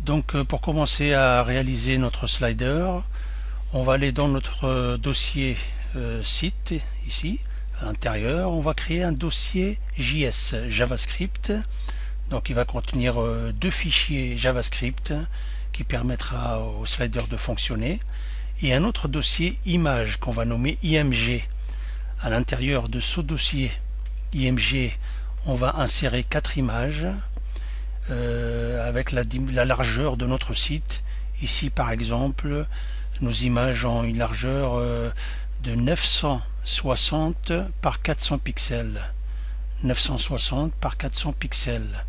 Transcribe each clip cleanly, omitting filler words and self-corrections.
Donc pour commencer à réaliser notre slider, on va aller dans notre dossier site ici à l'intérieur. On va créer un dossier JS JavaScript. Donc il va contenir deux fichiers JavaScript qui permettra au slider de fonctionner, et un autre dossier image qu'on va nommer IMG. À l'intérieur de ce dossier IMG, on va insérer 4 images avec la largeur de notre site. Ici par exemple, nos images ont une largeur de 960 par 400 pixels. 960 par 400 pixels.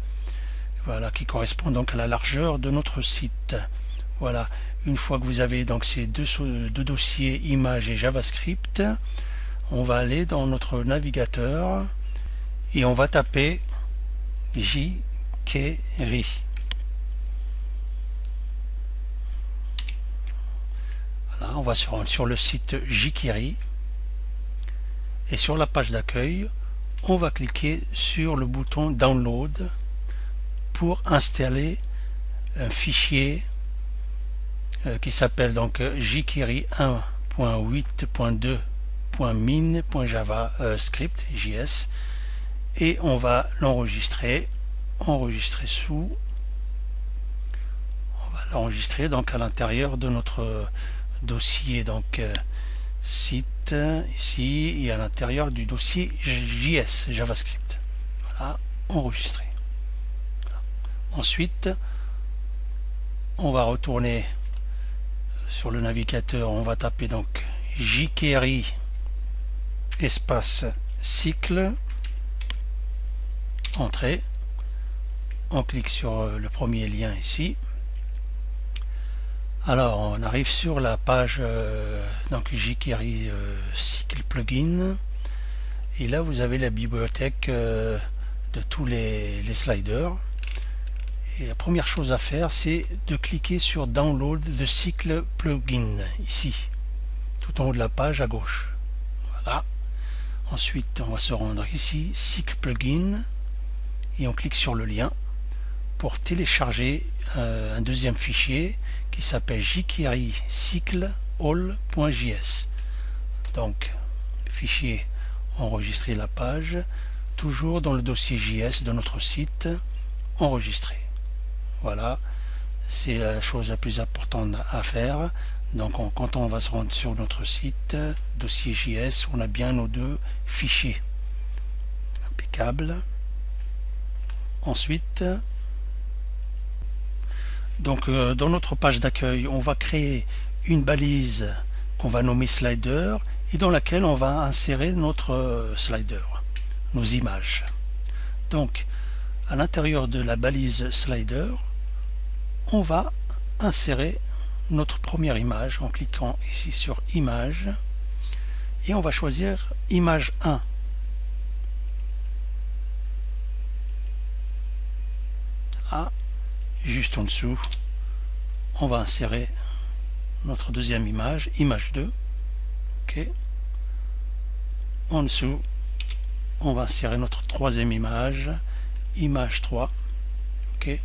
Voilà, qui correspond donc à la largeur de notre site. Voilà, une fois que vous avez donc ces deux dossiers images et JavaScript, on va aller dans notre navigateur et on va taper jQuery. Voilà, on va se rendre sur le site jQuery et sur la page d'accueil, on va cliquer sur le bouton Download pour installer un fichier qui s'appelle donc jQuery 1.8.2.min.javascript JS, et on va l'enregistrer sous, on va l'enregistrer donc à l'intérieur de notre dossier donc site ici, et à l'intérieur du dossier JS JavaScript. Voilà, enregistré. Ensuite, on va retourner sur le navigateur, on va taper donc jQuery espace cycle, entrée, on clique sur le premier lien ici. Alors on arrive sur la page donc jQuery cycle plugin, et là vous avez la bibliothèque de tous les sliders. Et la première chose à faire, c'est de cliquer sur Download the Cycle Plugin, ici, tout en haut de la page à gauche. Voilà. Ensuite, on va se rendre ici, Cycle Plugin, et on clique sur le lien pour télécharger un deuxième fichier qui s'appelle jQuery cycle all.js. Donc, fichier enregistrer la page, toujours dans le dossier JS de notre site, enregistré. Voilà, c'est la chose la plus importante à faire. Donc quand on va se rendre sur notre site, dossier JS, on a bien nos deux fichiers. Impeccable. Ensuite, donc dans notre page d'accueil, on va créer une balise qu'on va nommer slider, et dans laquelle on va insérer notre slider, nos images. Donc à l'intérieur de la balise slider, on va insérer notre première image en cliquant ici sur image, et on va choisir image 1. Là, juste en dessous, on va insérer notre deuxième image, image 2. Ok. En dessous, on va insérer notre troisième image, image 3. Ok.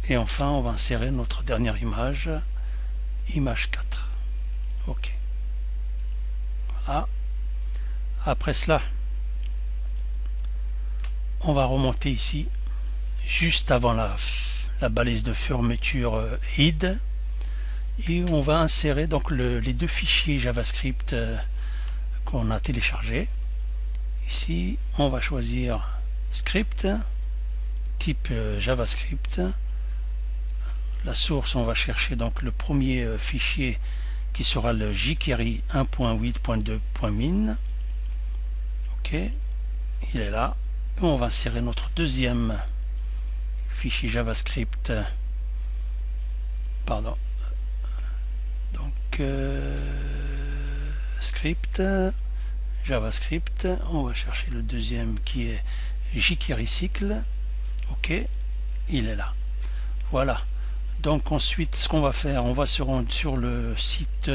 Et enfin, on va insérer notre dernière image, image 4. Ok. Voilà. Après cela, on va remonter ici, juste avant la balise de fermeture hid, et on va insérer donc les deux fichiers JavaScript qu'on a téléchargés. Ici, on va choisir script, type JavaScript. La source, on va chercher donc le premier fichier qui sera le jQuery 1.8.2.min. Ok, il est là. Et on va insérer notre deuxième fichier JavaScript. Pardon. Donc script JavaScript. On va chercher le deuxième qui est jQuery cycle. Ok, il est là. Voilà. Donc ensuite, ce qu'on va faire, on va se rendre sur le site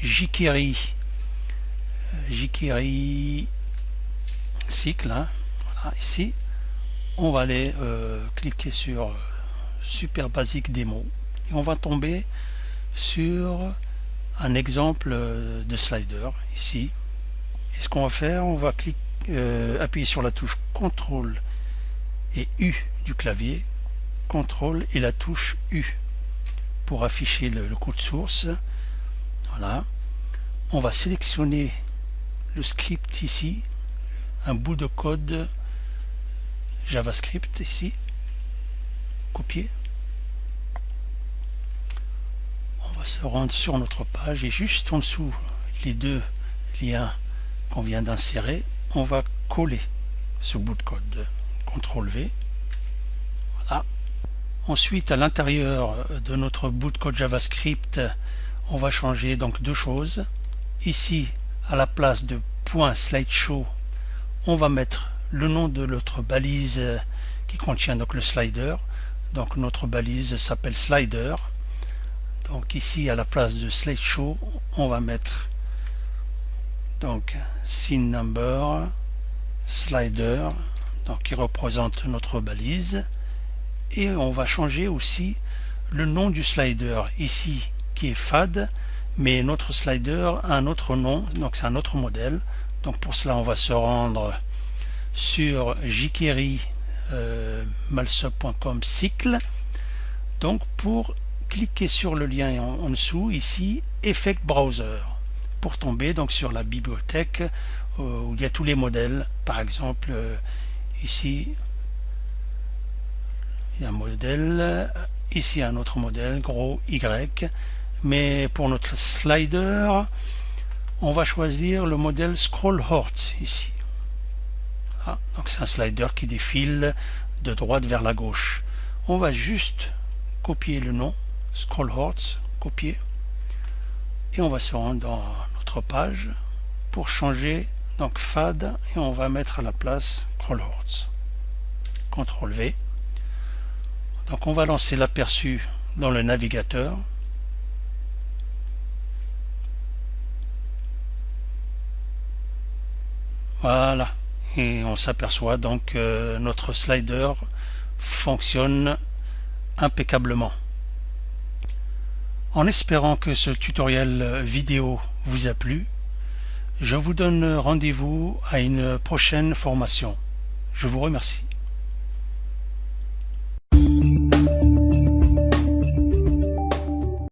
jQuery cycle, hein. Voilà, ici, on va aller cliquer sur super basique démo et on va tomber sur un exemple de slider ici. Et ce qu'on va faire, on va appuyer sur la touche CTRL et U du clavier, CTRL et la touche U pour afficher le code source. Voilà. On va sélectionner le script ici, un bout de code JavaScript ici, copier. On va se rendre sur notre page et juste en dessous les deux liens qu'on vient d'insérer, on va coller ce bout de code. CTRL V. Voilà. Ensuite, à l'intérieur de notre bout de code JavaScript, on va changer donc deux choses. Ici, à la place de .slideshow, on va mettre le nom de notre balise qui contient donc le slider. Donc notre balise s'appelle slider. Donc ici, à la place de slideshow, on va mettre donc scene number slider, donc qui représente notre balise. Et on va changer aussi le nom du slider ici qui est FAD, mais notre slider a un autre nom, donc c'est un autre modèle. Donc pour cela on va se rendre sur jquery malsub.com cycle. Donc pour cliquer sur le lien en dessous ici, Effect Browser, pour tomber donc sur la bibliothèque où il y a tous les modèles. Par exemple ici il y a un modèle, ici un autre modèle, gros Y, mais pour notre slider, on va choisir le modèle Scrollhorse ici. Ah, donc c'est un slider qui défile de droite vers la gauche. On va juste copier le nom, Scrollhorse, copier, et on va se rendre dans notre page pour changer donc FAD, et on va mettre à la place Scrollhorse. CTRL V. Donc on va lancer l'aperçu dans le navigateur. Voilà. Et on s'aperçoit donc que notre slider fonctionne impeccablement. En espérant que ce tutoriel vidéo vous a plu, je vous donne rendez-vous à une prochaine formation. Je vous remercie.